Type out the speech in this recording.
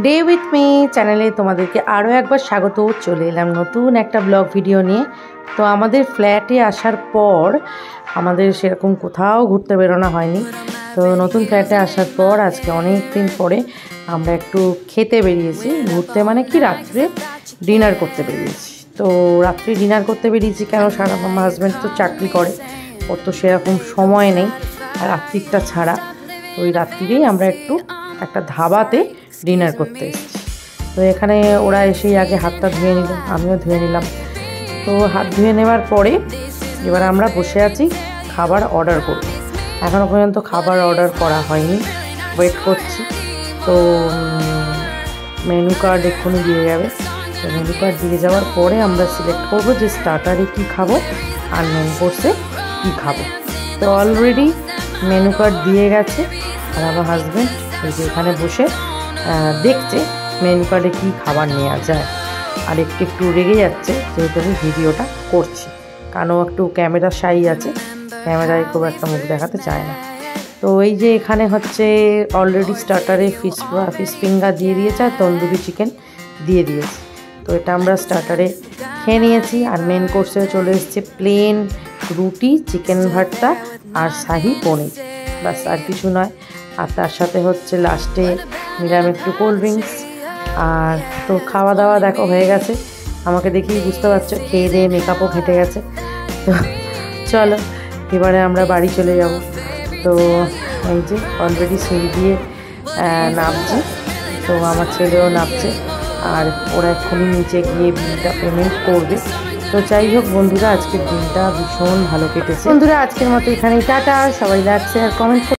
Day with me চ্যানেলে তোমাদেরকে আরও একবার স্বাগত। চলে এলাম নতুন একটা ব্লগ ভিডিও নিয়ে। তো আমাদের ফ্ল্যাটে আসার পর আমাদের সেরকম কোথাও ঘুরতে বেরোনো হয়নি। তো নতুন ফ্ল্যাটে আসার পর আজকে অনেক দিন পরে আমরা একটু খেতে বেরিয়েছি। ঘুরতে মানে কি, রাত্রে ডিনার করতে বেরিয়েছি। তো রাত্রে ডিনার করতে বেরিয়েছি কেন, আমার হাজব্যান্ড তো চাকরি করে, ওর তো সেরকম সময় নেই রাত্রিটা ছাড়া। তো ওই রাত্রিরেই আমরা একটা ধাবাতে ডিনার করতে এসেছি। তো এখানে ওরা এসেই আগে হাতটা ধুয়ে নিল, আমিও ধুয়ে নিলাম। তো হাত ধুয়ে নেওয়ার পরে এবার আমরা বসে আছি খাবার অর্ডার করব। এখনও পর্যন্ত খাবার অর্ডার করা হয়নি, ওয়েট করছি। তো মেনু কার্ড এক্ষুনি দিয়ে যাবে। তো মেনু কার্ড দিয়ে যাওয়ার পরে আমরা সিলেক্ট করবো যে স্টার্টারে কী খাবো আর মেন কোর্সে কী খাবো। তো অলরেডি মেনু কার্ড দিয়ে গেছে আর আমার হাজব্যান্ড এই যে এখানে বসে দেখছে মেনু কার্ডে কী খাবার নেওয়া যায়। আর একটু রেগে যাচ্ছে যেহেতু আমি ভিডিওটা করছি, কারণ একটু ক্যামেরা শাই আছে, ক্যামেরায় খুব একটা মুখ দেখাতে চায় না। তো এই যে এখানে হচ্ছে অলরেডি স্টার্টারে ফিশ ফিঙ্গার দিয়ে দিয়েছে আর তন্দুরি চিকেন দিয়ে দিয়েছে। তো এটা আমরা স্টার্টারে খেয়ে নিয়েছি। আর মেন কোর্সে চলে এসেছে প্লেন রুটি, চিকেন ভর্তা আর শাহি পনির, বাস আর কিছু নয়। আর তার সাথে হচ্ছে লাস্টে নিলাম একটু কোল্ড ড্রিঙ্কস। আর তো খাওয়া দাওয়া দেখো হয়ে গেছে, আমাকে দেখেই বুঝতে পারছো খেয়ে দিয়ে মেকআপও ঘেঁটে গেছে। তো চলো এবারে আমরা বাড়ি চলে যাব। তো এই যে অলরেডি সিঁড়ি দিয়ে নামছি, তো আমার ছেলেও নামছে আর ওরা এক্ষুনি নিচে গিয়ে বিলটা পেমেন্ট করবে। তো যাই হোক বন্ধুরা, আজকের দিনটা ভীষণ ভালো কেটেছে। বন্ধুরা আজকের মতো এখানেই টাটা, সবাই লাইক শেয়ার কমেন্ট